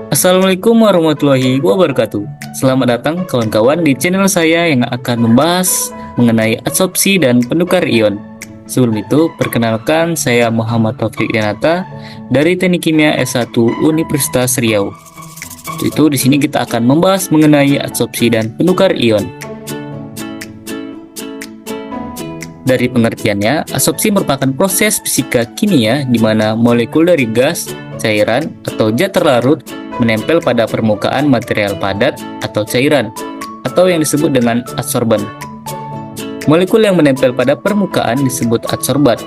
Assalamualaikum warahmatullahi wabarakatuh. Selamat datang kawan-kawan di channel saya yang akan membahas mengenai adsorpsi dan penukar ion. Sebelum itu, perkenalkan saya Muhammad Taufik Yanata dari Teknik Kimia S1 Universitas Riau. Itu di sini kita akan membahas mengenai adsorpsi dan penukar ion. Dari pengertiannya, adsorpsi merupakan proses fisika kimia di mana molekul dari gas, cairan, atau zat terlarut menempel pada permukaan material padat atau cairan, atau yang disebut dengan adsorban. Molekul yang menempel pada permukaan disebut adsorbat.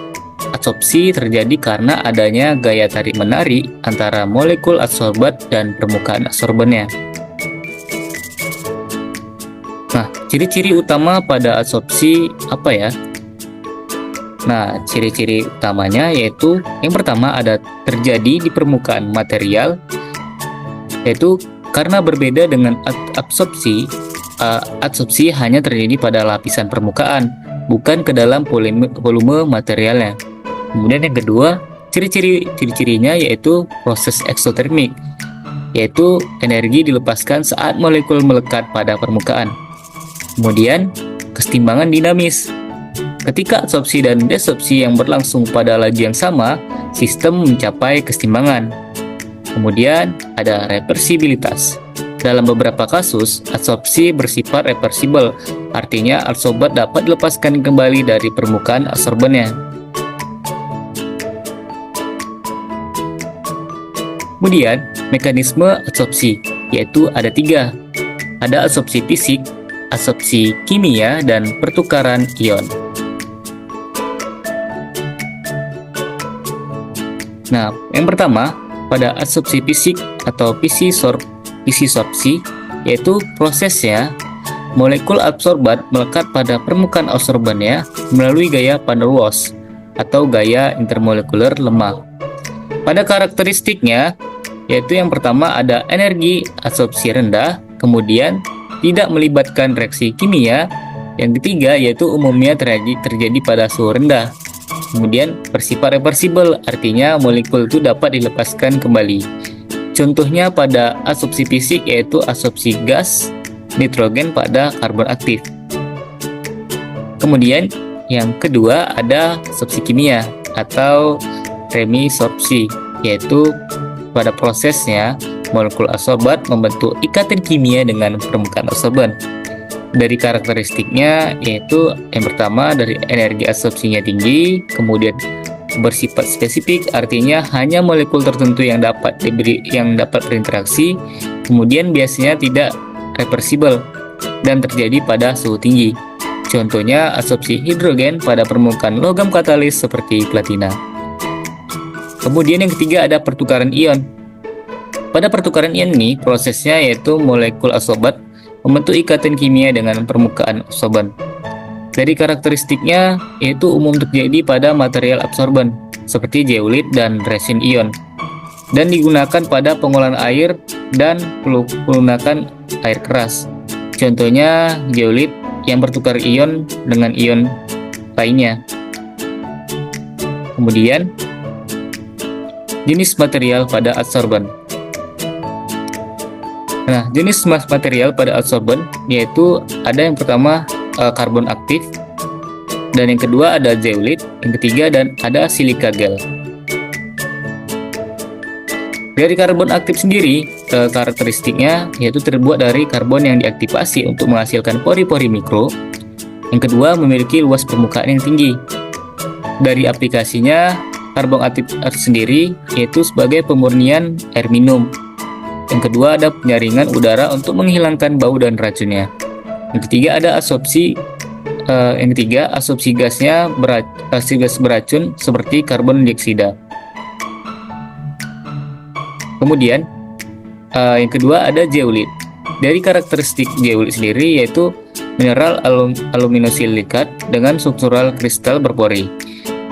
Adsorpsi terjadi karena adanya gaya tarik-menarik antara molekul adsorbat dan permukaan adsorbannya. Nah, ciri-ciri utama pada adsorpsi apa ya? Nah, ciri-ciri utamanya yaitu yang pertama ada terjadi di permukaan material, yaitu karena berbeda dengan adsorpsi, adsorpsi hanya terjadi pada lapisan permukaan, bukan ke dalam volume materialnya. Kemudian yang kedua, ciri-cirinya yaitu proses eksotermik, yaitu energi dilepaskan saat molekul melekat pada permukaan. Kemudian, kesetimbangan dinamis. Ketika adsorpsi dan desorpsi yang berlangsung pada laju yang sama, sistem mencapai kesetimbangan. Kemudian ada reversibilitas. Dalam beberapa kasus, adsorpsi bersifat reversibel, artinya adsorbat dapat dilepaskan kembali dari permukaan adsorbannya. Kemudian, mekanisme adsorpsi, yaitu ada 3. Ada adsorpsi fisik, adsorpsi kimia, dan pertukaran ion. Nah, yang pertama, pada adsorpsi fisik atau pisisorpsi, yaitu prosesnya molekul adsorbat melekat pada permukaan adsorbannya melalui gaya van der Waals atau gaya intermolekuler lemah. Pada karakteristiknya, yaitu yang pertama ada energi adsorpsi rendah, kemudian tidak melibatkan reaksi kimia, yang ketiga yaitu umumnya terjadi pada suhu rendah. Kemudian bersifat reversibel, artinya molekul itu dapat dilepaskan kembali. Contohnya pada adsorpsi fisik yaitu adsorpsi gas nitrogen pada karbon aktif. Kemudian yang kedua ada adsorpsi kimia atau remisorpsi, yaitu pada prosesnya molekul adsorbat membentuk ikatan kimia dengan permukaan adsorban. Dari karakteristiknya yaitu yang pertama dari energi adsorpsinya tinggi, kemudian bersifat spesifik, artinya hanya molekul tertentu yang dapat berinteraksi, kemudian biasanya tidak reversibel dan terjadi pada suhu tinggi. Contohnya adsorpsi hidrogen pada permukaan logam katalis seperti platina. Kemudian yang ketiga ada pertukaran ion. Pada pertukaran ion ini prosesnya yaitu molekul adsorbat membentuk ikatan kimia dengan permukaan adsorban. Dari karakteristiknya yaitu umum terjadi pada material adsorban seperti zeolit dan resin ion, dan digunakan pada pengolahan air dan pelunakan air keras. Contohnya zeolit yang bertukar ion dengan ion lainnya. Kemudian jenis material pada adsorban. Nah, jenis material pada adsorban yaitu ada yang pertama karbon aktif, dan yang kedua ada zeolit, yang ketiga dan ada silika gel. Dari karbon aktif sendiri, karakteristiknya yaitu terbuat dari karbon yang diaktifasi untuk menghasilkan pori-pori mikro. Yang kedua memiliki luas permukaan yang tinggi. Dari aplikasinya, karbon aktif sendiri yaitu sebagai pemurnian air minum. Yang kedua ada penyaringan udara untuk menghilangkan bau dan racunnya. Yang ketiga ada adsorpsi. Adsorpsi gasnya gas beracun seperti karbon dioksida. Kemudian yang kedua ada zeolit. Dari karakteristik zeolit sendiri yaitu mineral aluminosilikat dengan struktural kristal berpori.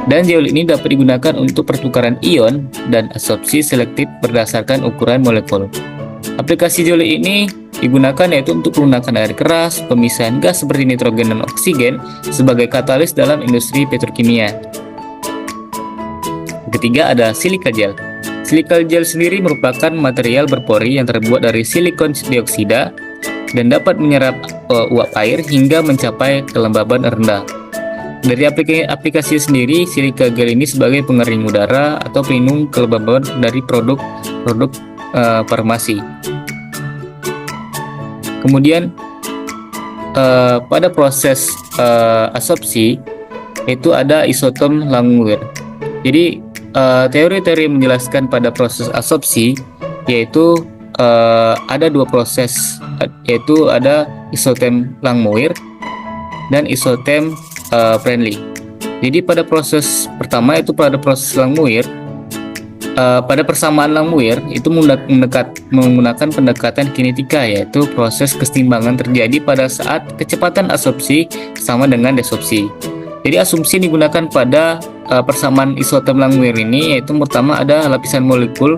Dan zeolit ini dapat digunakan untuk pertukaran ion dan adsorpsi selektif berdasarkan ukuran molekul. Aplikasi zeolit ini digunakan yaitu untuk pelunakan air keras, pemisahan gas seperti nitrogen dan oksigen sebagai katalis dalam industri petrokimia. Ketiga ada silika gel. Silikal gel sendiri merupakan material berpori yang terbuat dari silikon dioksida dan dapat menyerap uap air hingga mencapai kelembaban rendah. Dari aplikasi sendiri, silika gel ini sebagai pengering udara atau pelindung kelembaban dari produk farmasi. Kemudian pada proses adsorpsi itu ada isotom Langmuir. Jadi teori-teori menjelaskan pada proses adsorpsi yaitu ada dua proses, yaitu ada isotem Langmuir dan isotem Pauli. Jadi pada proses pertama itu pada proses Langmuir, pada persamaan Langmuir itu menggunakan pendekatan kinetika, yaitu proses kesetimbangan terjadi pada saat kecepatan adsorpsi sama dengan desorpsi. Jadi asumsi digunakan pada persamaan isotem Langmuir ini yaitu pertama ada lapisan molekul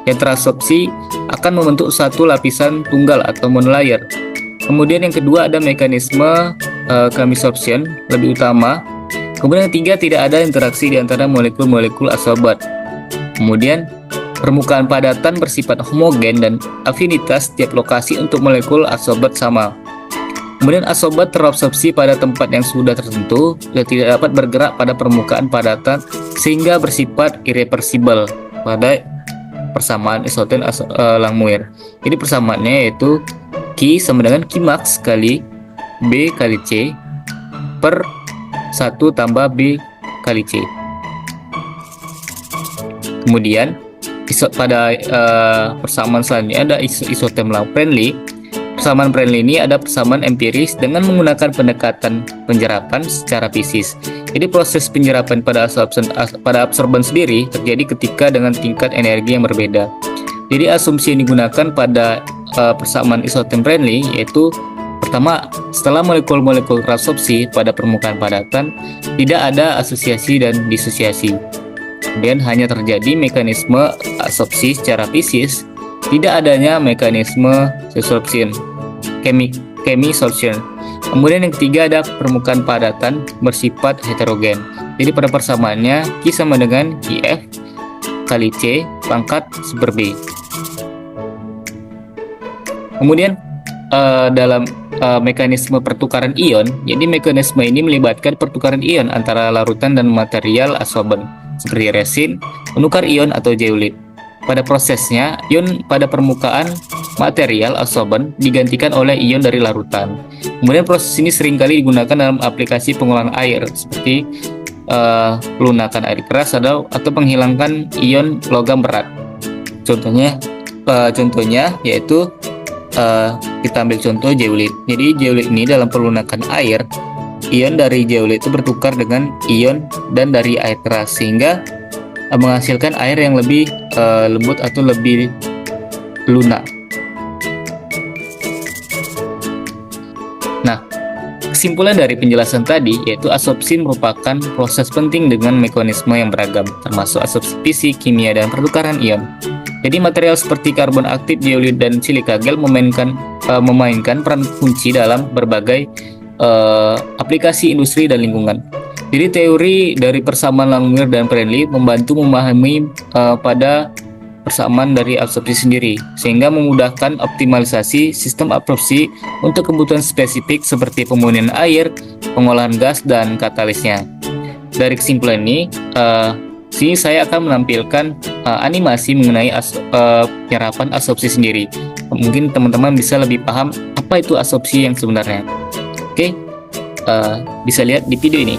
yang terabsorpsi akan membentuk satu lapisan tunggal atau monolayer. Kemudian yang kedua ada mekanisme chemisorption lebih utama. Kemudian yang ketiga tidak ada interaksi di antara molekul-molekul adsorbat. Kemudian permukaan padatan bersifat homogen dan afinitas setiap lokasi untuk molekul adsorbat sama. Kemudian adsorbat terabsorpsi pada tempat yang sudah tertentu dan tidak dapat bergerak pada permukaan padatan sehingga bersifat irreversibel pada persamaan isotem Langmuir. Jadi persamaannya yaitu Q sama dengan Qmax kali B kali C per 1 tambah B kali C. Kemudian pada persamaan selanjutnya ada isotem Pauli. Persamaan Pauli ini ada persamaan empiris dengan menggunakan pendekatan penjerapan secara fisis. Jadi proses penjerapan pada absorban sendiri terjadi ketika dengan tingkat energi yang berbeda. Jadi asumsi yang digunakan pada persamaan isotem Pauli yaitu pertama, setelah molekul-molekul terabsorpsi pada permukaan padatan tidak ada asosiasi dan disosiasi. Kemudian hanya terjadi mekanisme adsorpsi secara fisis, tidak adanya mekanisme desorption, chemisorption. Kemudian yang ketiga ada permukaan padatan bersifat heterogen. Jadi pada persamaannya Q sama dengan Qf kali C pangkat super B. Kemudian dalam mekanisme pertukaran ion, jadi mekanisme ini melibatkan pertukaran ion antara larutan dan material adsorban seperti resin, menukar ion atau zeolit. Pada prosesnya, ion pada permukaan material adsorban digantikan oleh ion dari larutan. Kemudian proses ini seringkali digunakan dalam aplikasi pengolahan air seperti pelunakan air keras atau menghilangkan ion logam berat. Contohnya yaitu kita ambil contoh zeolit. Jadi zeolit ini dalam pelunakan air, ion dari zeolit itu bertukar dengan ion dan dari air keras sehingga menghasilkan air yang lebih lembut atau lebih lunak. Nah, kesimpulan dari penjelasan tadi yaitu adsorpsi merupakan proses penting dengan mekanisme yang beragam, termasuk adsorpsi fisik, kimia, dan pertukaran ion. Jadi material seperti karbon aktif, zeolit, dan silika gel memainkan peran kunci dalam berbagai aplikasi industri dan lingkungan. Jadi teori dari persamaan Langmuir dan Pauli membantu memahami pada persamaan dari adsorpsi sendiri, sehingga memudahkan optimalisasi sistem absorpsi untuk kebutuhan spesifik seperti pemurnian air, pengolahan gas, dan katalisnya. Dari kesimpulan ini, sini saya akan menampilkan animasi mengenai penyerapan adsorpsi sendiri. Mungkin teman-teman bisa lebih paham apa itu adsorpsi yang sebenarnya. Oke, bisa lihat di video ini.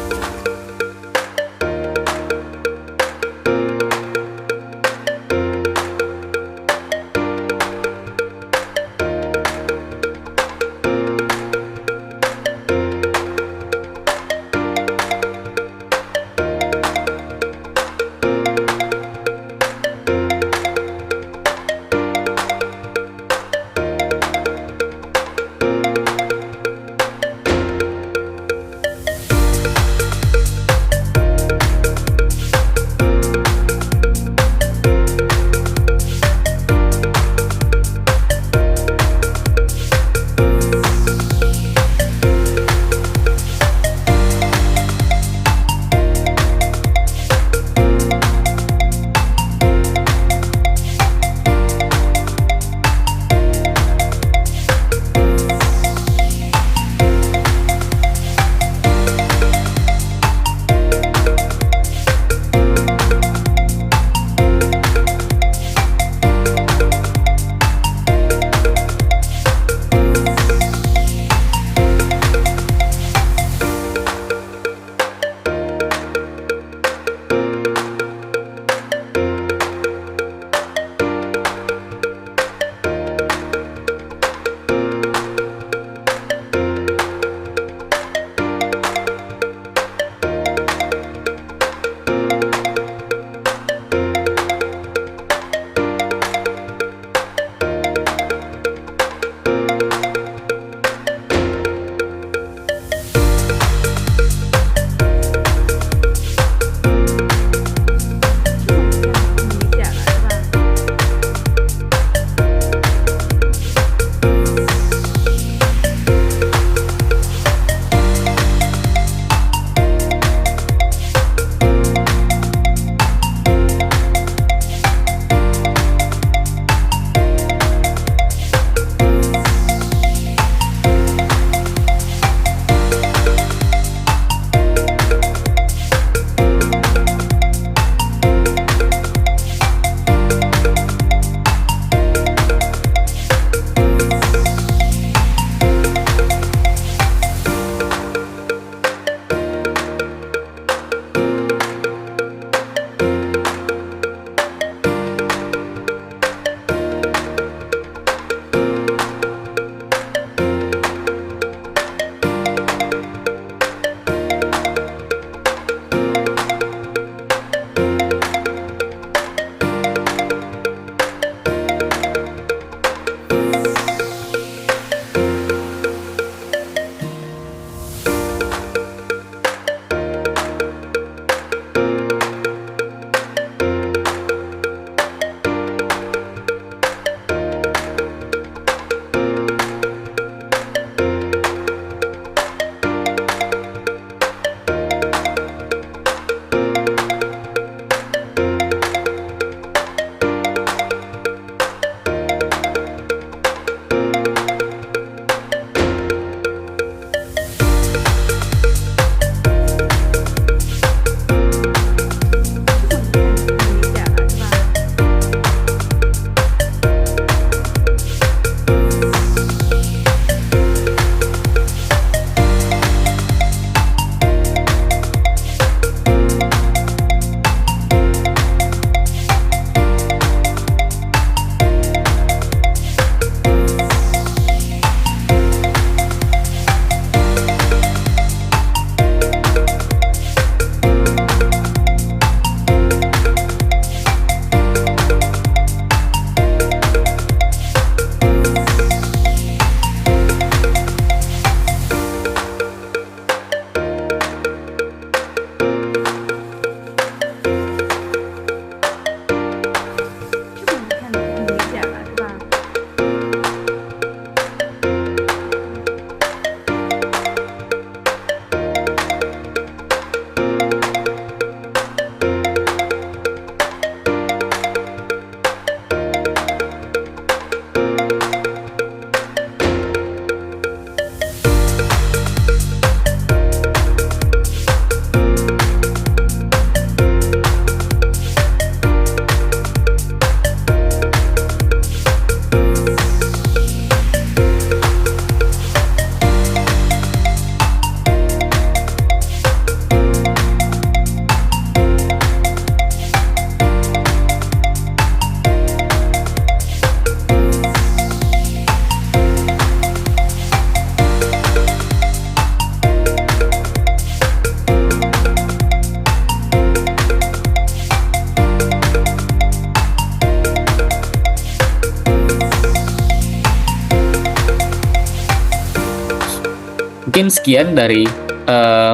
Mungkin sekian dari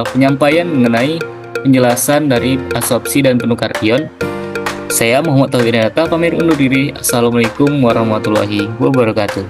penyampaian mengenai penjelasan dari absorpsi dan penukar ion. Saya Muhammad Tauhid Dinata pamit undur diri. Assalamualaikum warahmatullahi wabarakatuh.